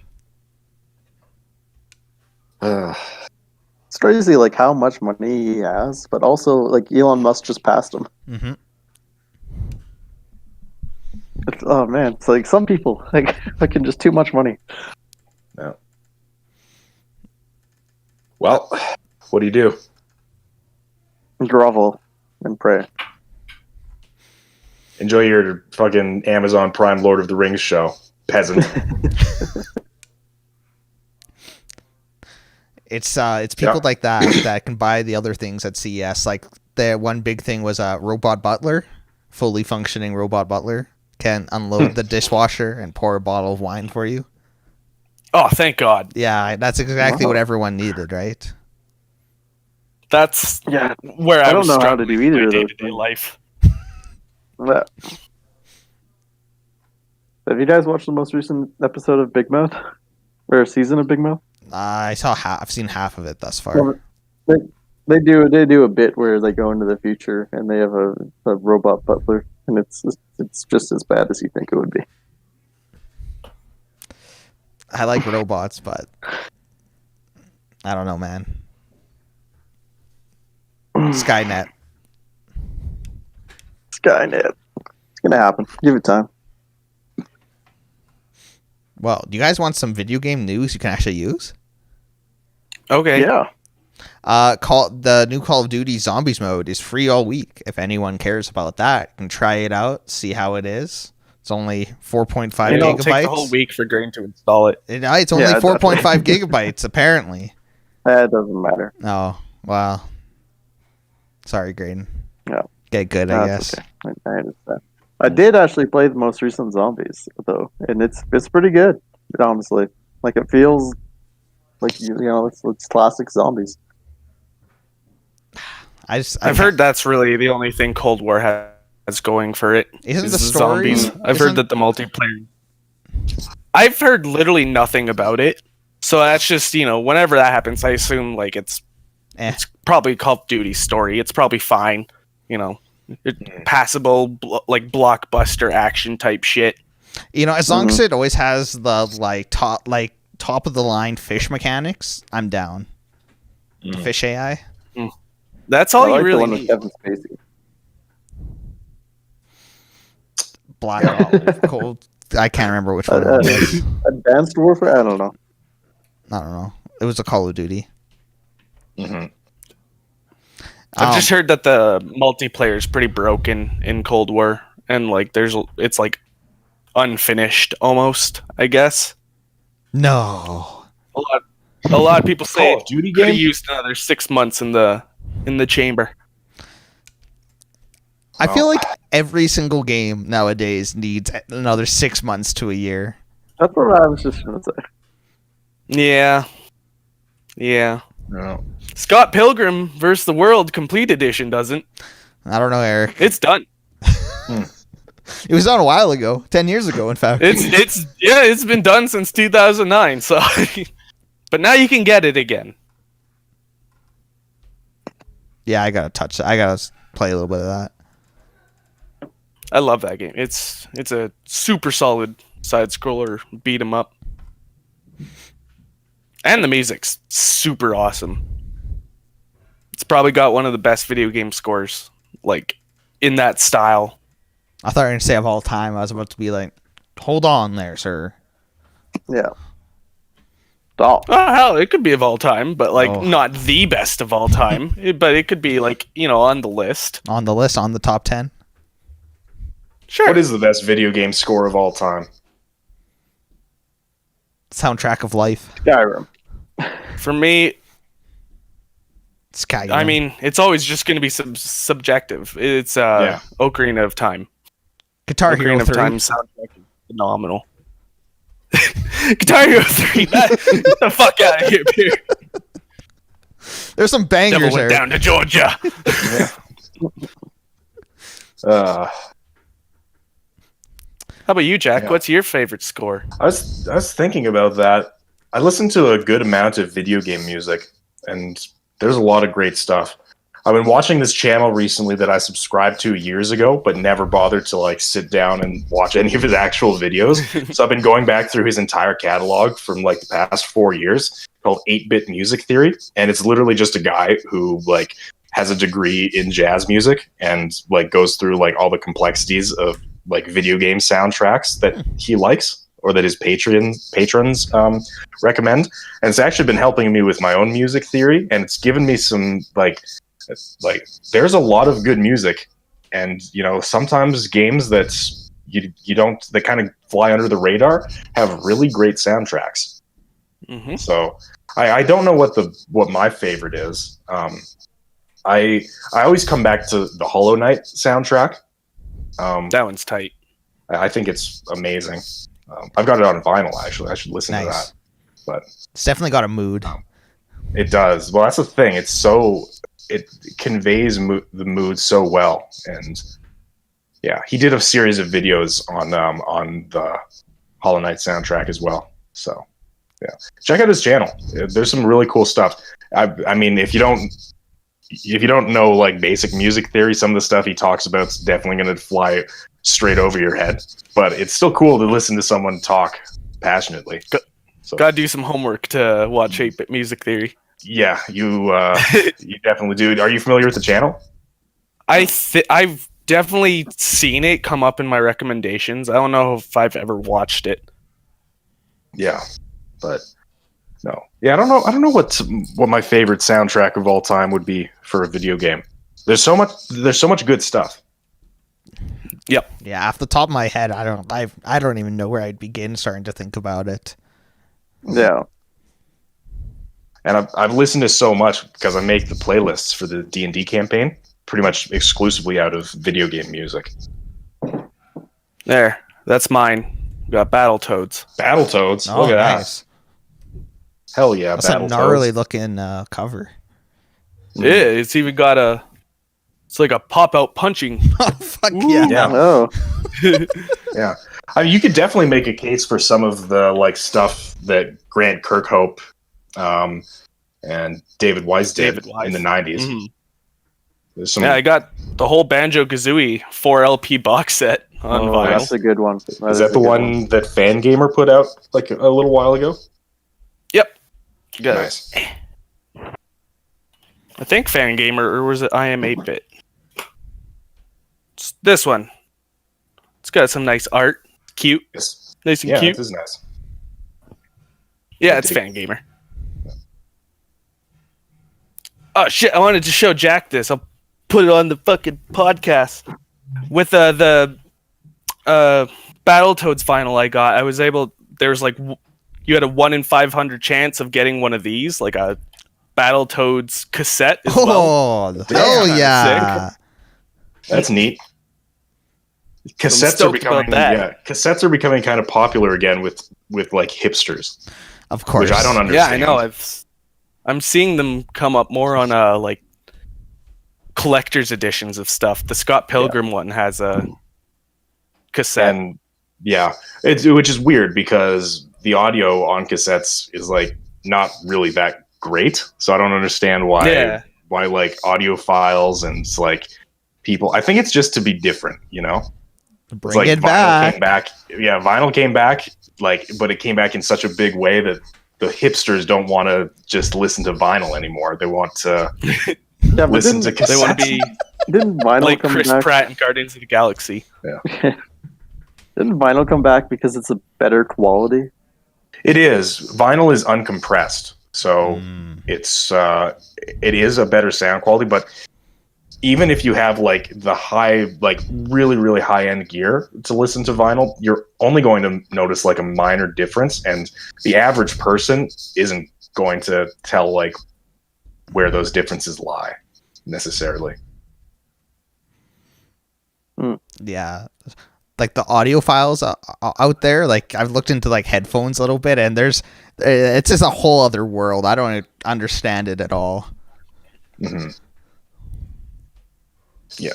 It's crazy, like how much money he has, but also like Elon Musk just passed him. Mm-hmm. Oh man, it's like some people like fucking just too much money. No. Well, what do you do? Grovel and pray. Enjoy your fucking Amazon Prime Lord of the Rings show, peasant. It's people like that can buy the other things at CES. Like the one big thing was a robot butler, fully functioning robot butler can unload the dishwasher and pour a bottle of wine for you. Oh, thank God. Yeah, that's exactly Wow. what everyone needed, right? That's Yeah. where I I don't was know how to struggling do either with my of those day-to-day things. life. But- Have you guys watched the most recent episode of Big Mouth? Or season of Big Mouth? I've seen half of it thus far. Well, they do a bit where they go into the future and they have a robot butler, and it's just as bad as you think it would be. I like robots, but I don't know, man. Skynet. Skynet. It's gonna happen. Give it time. Well, do you guys want some video game news you can actually use? Okay. Yeah. The new Call of Duty Zombies mode is free all week. If anyone cares about that, you can try it out, see how it is. It's only 4.5 It'll gigabytes. take the whole week for Grayden to install it. It's only Yeah, 4.5 gigabytes, apparently. It doesn't matter. Oh, well. Sorry, Grayden. Yeah. Get good, I guess. Okay. I understand. I did actually play the most recent Zombies though, and it's pretty good, honestly. Like it feels like you know it's classic Zombies. I've heard that's really the only thing Cold War has going for it. Isn't is the story- zombies? I've heard that the multiplayer. I've heard literally nothing about it, so that's just whenever that happens, I assume like it's probably Call of Duty story. It's probably fine, passable like blockbuster action type shit. As long as it always has the top of the line fish mechanics, I'm down. The fish AI. That's all I like you the really one with need. Kevin Spacey. Black Cold. I can't remember which one it was. Advanced Warfare. I don't know. I don't know. It was a Call of Duty. Mm-hmm. I've just heard that the multiplayer is pretty broken in Cold War, and like it's like unfinished almost. I guess No. a lot of people say Call of Duty could have game? used another 6 months in the chamber. I feel like every single game nowadays needs another 6 months to a year. That's what I was just gonna say. Yeah. No. Scott Pilgrim vs. the World Complete Edition doesn't. I don't know, Eric. It's done. It was done a while ago, 10 years ago, in fact. It's been done since 2009. So, but now you can get it again. Yeah, I gotta touch that. I gotta play a little bit of that. I love that game. It's a super solid side scroller beat 'em up, and the music's super awesome. It's probably got one of the best video game scores, like in that style. I thought you were gonna say of all time. I was about to be like, hold on there, sir. Yeah. Oh, Oh hell, it could be of all time, but like Oh. not the best of all time. But it could be like on the list. On the list, on the top 10. Sure. What is the best video game score of all time? Soundtrack of life. Skyrim. For me, Sky. I mean, it's always just going to be subjective. It's Yeah. Ocarina of Time. Guitar Hero Ocarina of 3. Time soundtrack is phenomenal. Guitar Hero 3. Get the fuck out of here, Peter. There's some bangers Devil went there. down to Georgia. How about you, Jack? Yeah. What's your favorite score? I was thinking about that. I listen to a good amount of video game music, and there's a lot of great stuff. I've been watching this channel recently that I subscribed to years ago, but never bothered to like sit down and watch any of his actual videos. So I've been going back through his entire catalog from like the past 4 years, called 8-Bit Music Theory, and it's literally just a guy who like has a degree in jazz music and like goes through like all the complexities of like video game soundtracks that he likes or that his patrons recommend. And it's actually been helping me with my own music theory, and it's given me some like there's a lot of good music, and sometimes games that you don't, that kind of fly under the radar, have really great soundtracks. Mm-hmm. So I don't know what my favorite is. I always come back to the Hollow Knight soundtrack. That one's tight. I think it's amazing. I've got it on vinyl, actually. I should listen to Nice. that. But It's definitely got a mood. it does. Well, that's the thing. It conveys the mood so well. And yeah, he did a series of videos on the Hollow Knight soundtrack as well. So yeah, check out his channel. There's some really cool stuff. I mean, if you don't know like basic music theory, some of the stuff he talks about is definitely going to fly straight over your head. But it's still cool to listen to someone talk passionately. So Gotta do some homework to watch 8-Bit Music Theory. yeah, you definitely do. Are you familiar with the channel? I've definitely seen it come up in my recommendations. I don't know if I've ever watched it. Yeah, but no. Yeah, I don't know what my favorite soundtrack of all time would be for a video game. There's so much good stuff. Yep. Yeah, off the top of my head, I don't even know where I'd begin starting to think about it. Yeah. And I've listened to so much because I make the playlists for the D&D campaign pretty much exclusively out of video game music. There. That's mine. We got Battletoads. Battletoads, Oh, look at nice. that. Hell yeah, That's a Battletoads. gnarly looking cover. Yeah, it's even got it's like a pop-out punching. Oh, fuck yeah. Yeah. Oh. Yeah, I mean, you could definitely make a case for some of the like stuff that Grant Kirkhope and David Wise did David Wise. in the 90s. Mhm. There's some, Yeah, I got the whole Banjo-Kazooie 4 LP box set on Oh, vinyl. that's a good one. is that a the good one that Fangamer put out like a little while ago? Yep. Got it. Nice. I think Fangamer, or was it I Am 8-Bit? It's this one. It's got some nice art. Cute. Yes. Nice and Yeah, cute. this is nice. Yeah, it's Fangamer. Oh shit! I wanted to show Jack this. I'll put it on the fucking podcast with the Battletoads vinyl I got. I was able. There's like you had a 1 in 500 chance of getting one of these, like a Battletoads cassette as well. Oh, hell Kinda yeah! That's neat. Cassettes are stoked about becoming that. cassettes are becoming kind of popular again with like hipsters, Of course. which I don't Yeah, understand. I know. I'm seeing them come up more on like collector's editions of stuff. The Scott Pilgrim one has a cassette. And yeah, which is weird because the audio on cassettes is like not really that great. So I don't understand why like audio files and it's like people. I think it's just to be different, you know. Bring It's like it vinyl came back. back. Yeah, vinyl came back, but it came back in such a big way that the hipsters don't want to just listen to vinyl anymore. They want to Yeah, but listen to cassettes. They want to be didn't vinyl like come Chris back? Pratt in Guardians of the Galaxy. Didn't vinyl come back because it's a better quality? It is. Vinyl is uncompressed, so it is a better sound quality. But even if you have like the high, like really really high end gear to listen to vinyl, you're only going to notice like a minor difference, and the average person isn't going to tell like where those differences lie necessarily. Yeah. Like the audio files out there, like I've looked into like headphones a little bit, and it's just a whole other world. I don't understand it at all. Mm-hmm. Yeah.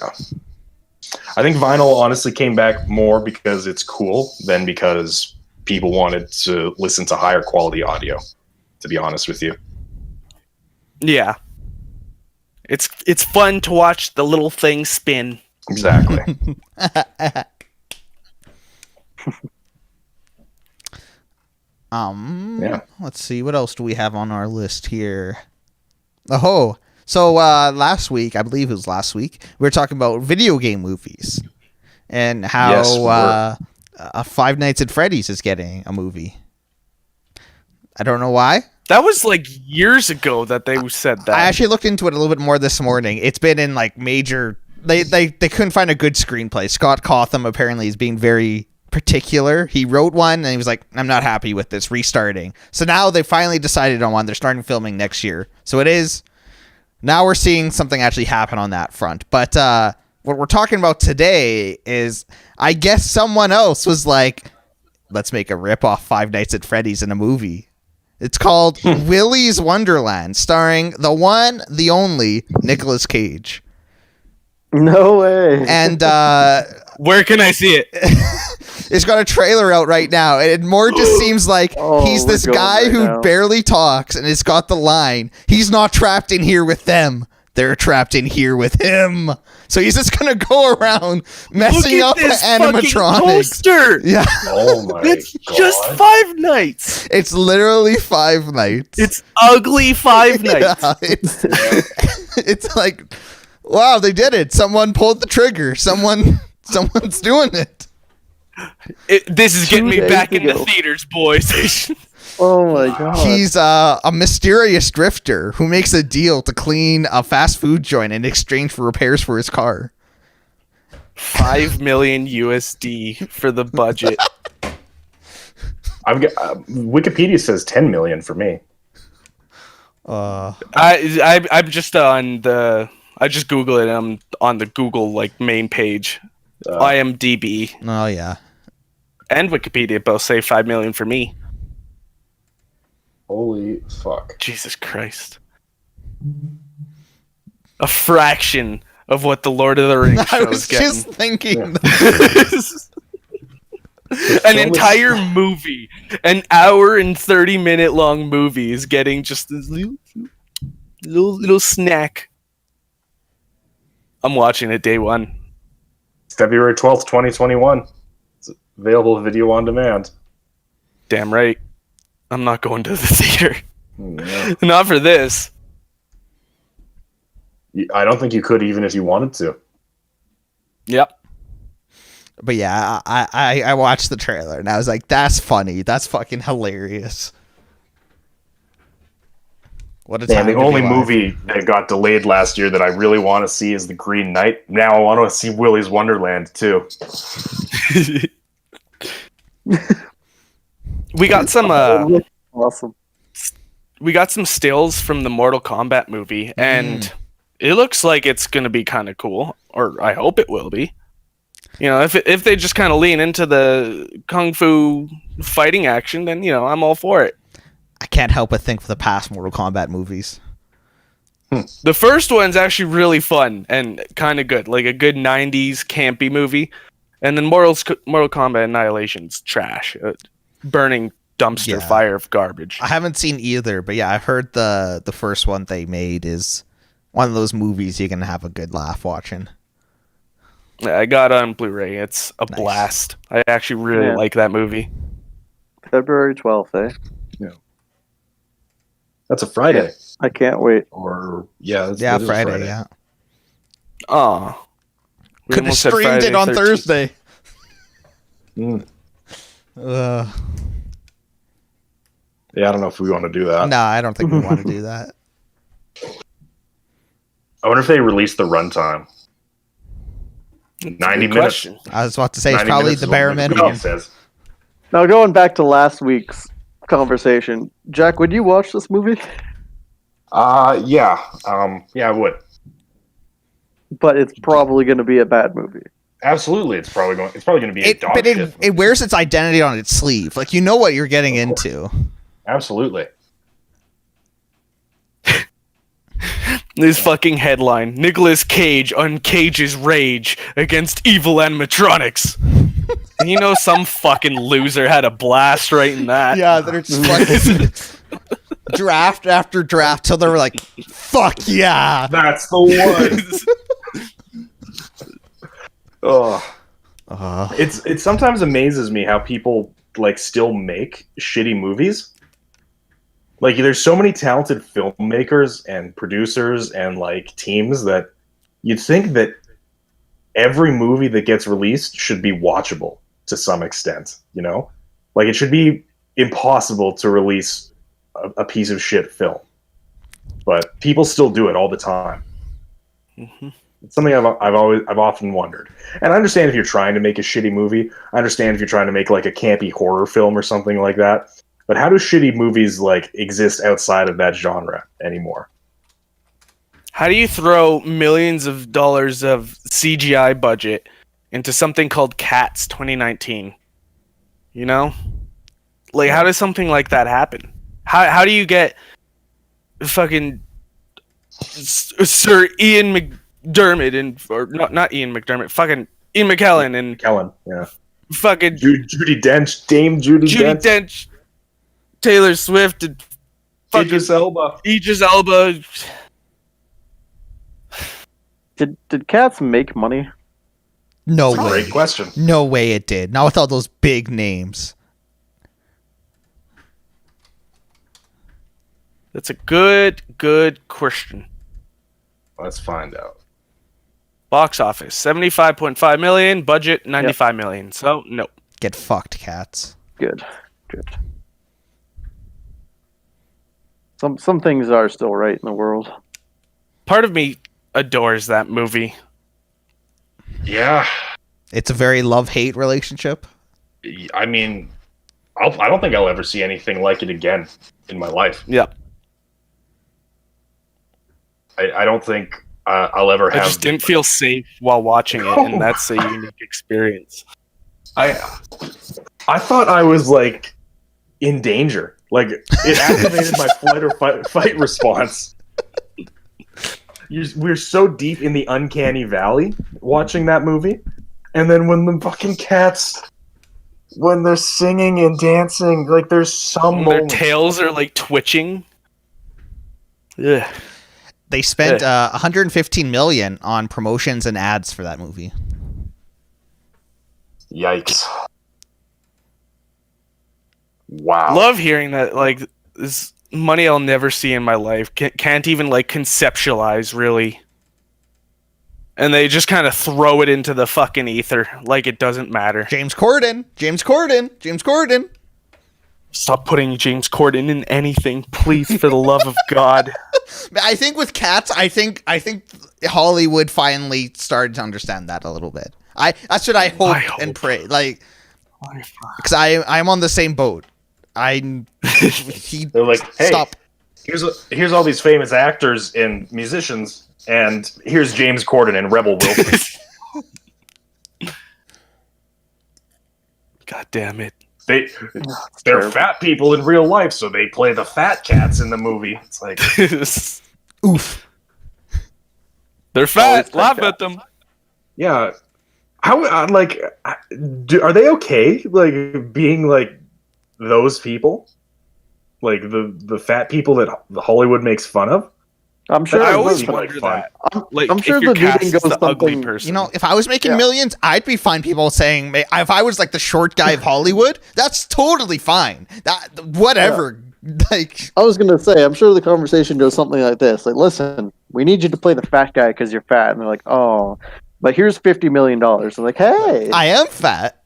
I think vinyl honestly came back more because it's cool than because people wanted to listen to higher quality audio, to be honest with you. Yeah, it's fun to watch the little thing spin. Exactly. Yeah. Let's see, what else do we have on our list here? Oh, so last week, I believe it was last week, we were talking about video game movies and how Yes, we were. Five Nights at Freddy's is getting a movie. I don't know why. That was like years ago that they said that. I actually looked into it a little bit more this morning. It's been in like major. They couldn't find a good screenplay. Scott Cawthon apparently is being very particular. He wrote one and he was like, "I'm not happy with this. Restarting." So now they finally decided on one. They're starting filming next year. So it is. Now we're seeing something actually happen on that front. But what we're talking about today is, I guess someone else was like, "Let's make a rip-off Five Nights at Freddy's in a movie." It's called Willy's Wonderland, starring the one, the only Nicolas Cage. No way. And Where can I see it? it's got a trailer out right now. And it more just seems like Oh, he's we're this going guy right who now. barely talks, and it's got the line, "He's not trapped in here with them. They're trapped in here with him." So he's just going to go around messing Look up at this the fucking animatronics. poster. Yeah, Oh my It's god. just Five Nights. it's literally Five Nights. It's ugly Five Nights. Yeah, it's like, wow, they did it. Someone pulled the trigger. Someone's doing it. This is getting me 2 days back into ago. theaters, boys. Oh my god. He's a mysterious drifter who makes a deal to clean a fast food joint in exchange for repairs for his car. 5 million USD for the budget. I've got Wikipedia says 10 million for me. Uh, I'm just on the. I just Google it. And I'm on the Google like main page. IMDb oh yeah. and Wikipedia both say 5 million for me. Holy fuck. Jesus Christ. A fraction of what the Lord of the Rings I show was is getting. just thinking. An entire movie, an hour and 30-minute long movie, is getting just this little snack. I'm watching it day one. February 12th, 2021. It's available video on demand. Damn right. I'm not going to the theater. Yeah. Not for this. I don't think you could even if you wanted to. Yep. But yeah, I watched the trailer and I was like, that's funny. That's fucking hilarious. What a And time the to be only alive. movie that got delayed last year that I really want to see is The Green Knight. Now I want to see Willy's Wonderland too. We got some Awesome. we got some stills from the Mortal Kombat movie, and it looks like it's gonna be kind of cool, or I hope it will be. You know, if they just kind of lean into the kung fu fighting action, then I'm all for it. I can't help but think of the past Mortal Kombat movies. The first one's actually really fun and kind of good, like a good '90s campy movie, and then Mortal Kombat Annihilation's trash, burning dumpster Yeah. fire of garbage. I haven't seen either, but yeah, I've heard the first one they made is one of those movies you can have a good laugh watching. I got it on Blu-ray. It's a Nice. blast. I actually really like that movie. February 12th, eh? That's a Friday. I can't wait. Or that is Friday, yeah. Oh, Could have streamed it on Thursday. Mm. Uh, Yeah, I don't know if we want to do that. no, I don't think we want to do that. I wonder if they released the runtime. 90 minutes. Question. I was about to say it's 90 probably minutes the is bare what Wikipedia minimum. says. Now, going back to last week's conversation, Jack, would you watch this movie? Yeah. Yeah, I would. But it's probably going to be a bad movie. Absolutely, it's probably going to be a dog But shit. it wears its identity on its sleeve. Like, you know what you're getting into. Absolutely. This fucking headline: Nicolas Cage uncages rage against evil animatronics. And some fucking loser had a blast writing that. Yeah, they're just fucking draft after draft till they were like, fuck yeah. That's the one. Oh. It sometimes amazes me how people still make shitty movies. Like, there's so many talented filmmakers and producers and teams that you'd think that every movie that gets released should be watchable to some extent, Like, it should be impossible to release a piece of shit film. But people still do it all the time. Mm-hmm. It's something I've often wondered. And I understand if you're trying to make a shitty movie. I understand if you're trying to make a campy horror film or something like that. But how do shitty movies exist outside of that genre anymore? How do you throw millions of dollars of CGI budget into something called Cats 2019? How does something like that happen? How do you get fucking Sir Ian McDermott or not Ian McDermott, fucking Ian McKellen and Kellen, yeah. Fucking Judi Dench, Dame Judi Dench, Taylor Swift, and fucking Idris Elba. Idris Elba. Did Cats make money? No That's a way. great question. No way it did. Not with all those big names. That's a good question. Let's find out. Box office 75.5 million, budget 95 million. So no. Get fucked, Cats. Good. Some things are still right in the world. Part of me adores that movie. Yeah. It's a very love-hate relationship. I mean, I don't think I'll ever see anything like it again in my life. Yeah. I don't think I'll ever have. I just didn't feel safe while watching it, and that's a unique experience. I thought I was in danger. It activated my flight or fight response. We're so deep in the uncanny valley watching that movie, and then when the fucking cats, when they're singing and dancing, there's some Their moments. tails are twitching. Yeah. They spent 115 million on promotions and ads for that movie. Yikes! Wow. Love hearing that. This money I'll never see in my life. Can't even conceptualize really. And they just kind of throw it into the fucking ether like it doesn't matter. James Corden. Stop putting James Corden in anything, please, for the love of God. I think with Cats, I think Hollywood finally started to understand that a little bit. That's what I hope and pray. Like, because I'm on the same boat. They're like, hey, stop. Here's all these famous actors and musicians, and here's James Corden and Rebel Wilson. God damn it. They're fat people in real life, so they play the fat cats in the movie. It's like, oof. They're fat. Laugh at them. Yeah. How are they okay? Like being like those people, like the fat people that Hollywood makes fun of. I'm sure. I always wonder that. I'm sure the meeting goes the ugly something. person. You know, if I was making millions, I'd be fine. People saying if I was like the short guy of Hollywood, that's totally fine. That whatever. Yeah. Like I was gonna say, I'm sure the conversation goes something like this: like, listen, we need you to play the fat guy because you're fat, and they're like, oh, but here's $50 million. I'm like, hey, I am fat.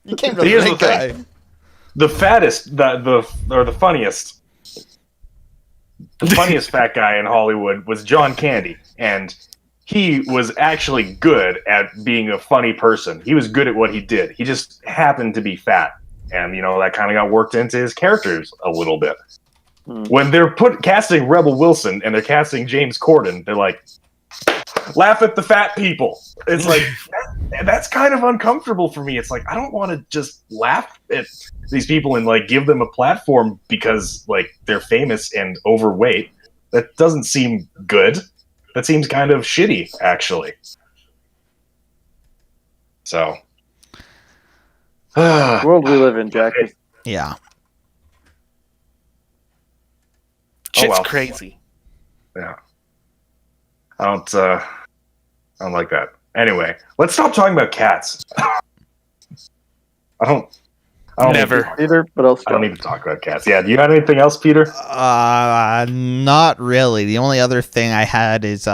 You came to the right guy. The fattest, the funniest. The funniest fat guy in Hollywood was John Candy, and he was actually good at being a funny person. He was good at what he did. He just happened to be fat, and that kind of got worked into his characters a little bit. When they're casting Rebel Wilson and they're casting James Corden, they're like, laugh at the fat people. It's like that's kind of uncomfortable for me. It's like I don't want to just laugh at these people and like give them a platform because like they're famous and overweight. That doesn't seem good. That seems kind of shitty, actually. So, the world we live in, Jack. Yeah. Shit's crazy. Yeah. I don't like that. Anyway, let's stop talking about cats. I don't Never. Peter, but else I don't need to talk about cats. Yeah, do you have anything else, Peter? Not really. The only other thing I had is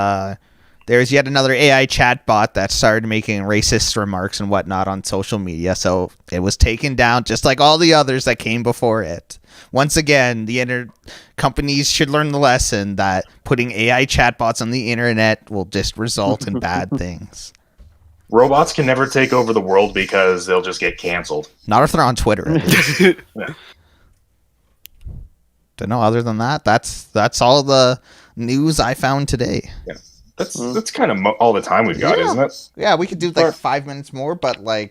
there's yet another AI chatbot that started making racist remarks and whatnot on social media, so it was taken down just like all the others that came before it. Once again, the companies should learn the lesson that putting AI chatbots on the internet will just result in bad things. Robots can never take over the world because they'll just get canceled. Not if they're on Twitter. Yeah. Don't know. Other than that, that's all the news I found today. Yeah. That's kind of all the time we've got, isn't it? Yeah, we could do like 5 minutes more, but we're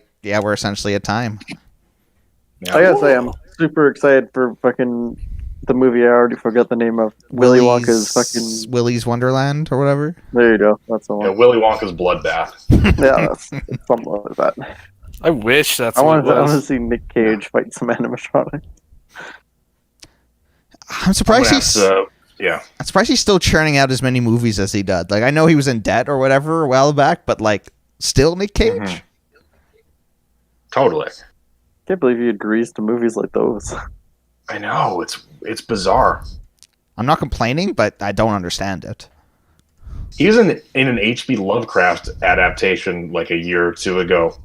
essentially at time. Yeah. I gotta say, I'm super excited for fucking the movie I already forgot the name of. Willy Wonka's fucking Willy's Wonderland or whatever. There you go. That's the one. Yeah, Willy Wonka's Bloodbath. Yeah, that's something like that. I wish that's I what want it was. to see Nick Cage fight some animatronics. I'm surprised I'm surprised he's still churning out as many movies as he did. Like I know he was in debt or whatever a while back, but still Nick Cage. Mm-hmm. Totally. Can't believe he agrees to movies like those. I know, it's bizarre. I'm not complaining, but I don't understand it. He was in an H.P. Lovecraft adaptation like a year or two ago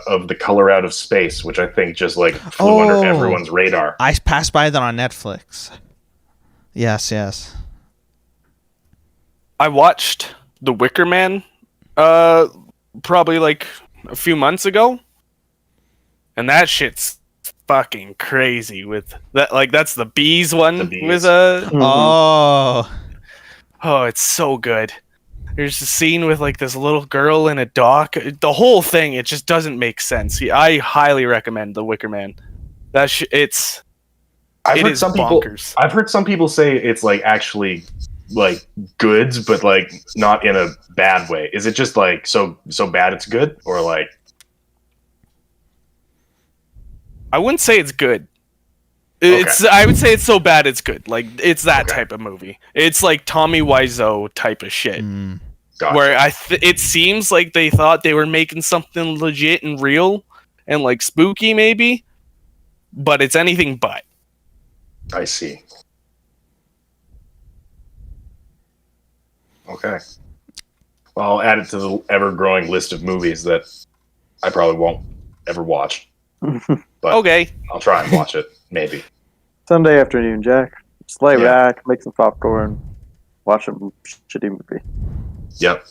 of The Color Out of Space, which I think just flew under everyone's radar. I passed by that on Netflix. Yes. I watched The Wicker Man probably a few months ago. And that shit's fucking crazy with that. That's the bees one with Oh, it's so good. There's a scene with this little girl in a dock. The whole thing, it just doesn't make sense. I highly recommend The Wicker Man. It is bonkers. I've heard some people say it's actually good, but not in a bad way. Is it just so bad it's good, or I wouldn't say it's good. I would say it's so bad it's good. It's that type of movie. It's Tommy Wiseau type of shit. Gotcha. Where it seems like they thought they were making something legit and real and spooky maybe, but it's anything but. I see. Okay. Well, I'll add it to the ever-growing list of movies that I probably won't ever watch. But Okay. I'll try and watch it, maybe. Sunday afternoon, Jack. Just lay Yeah. back, make some popcorn, watch a shitty movie. Yep.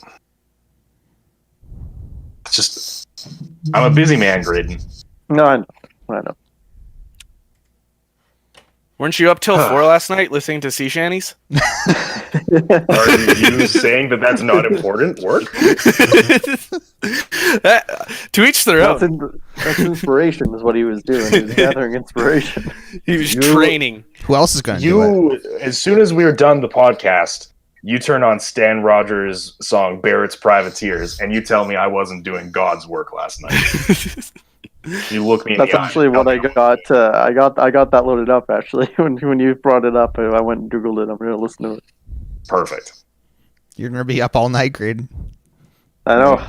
It's just, I'm a busy man, Grayden. No, I know. Weren't you up till 4 last night listening to sea shanties? Are you saying that that's not important work? To each their own. That's inspiration, is what he was doing. He was gathering inspiration. He was training. Who else is going to do it? As soon as we were done the podcast, you turn on Stan Rogers' song Barrett's Privateers, and you tell me I wasn't doing God's work last night. You look me in That's the eye. actually what I got. I got that loaded up actually. When you brought it up, I went and Googled it. I'm gonna listen to it. Perfect. You're going to be up all night, Grayden. I know.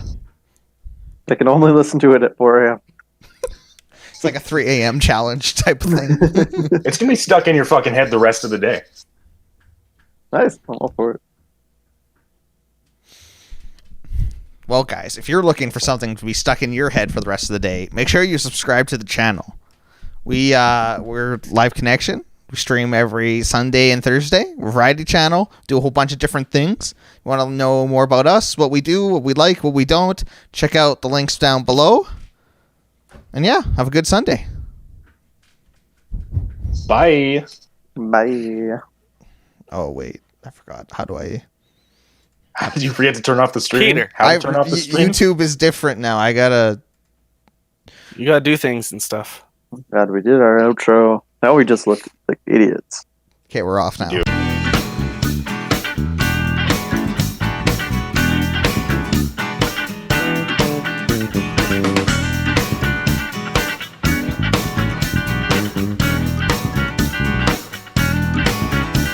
I can only listen to it at 4 a.m. It's like a 3 a.m. challenge type of thing. It's going to be stuck in your fucking head the rest of the day. Nice. I'm all for it. Well, guys, if you're looking for something to be stuck in your head for the rest of the day, make sure you subscribe to the channel. We're Live Connection. We stream every Sunday and Thursday. We're a variety channel. Do a whole bunch of different things. You want to know more about us, what we do, what we like, what we don't, check out the links down below. And yeah, have a good Sunday. Bye. Bye. Oh, wait. I forgot. How do I... How did you forget to turn off the stream? Peter. How to turn off the stream? YouTube is different now. I gotta... You gotta do things and stuff. God, we did our outro. Now we just look like idiots. Okay, we're off now. Do.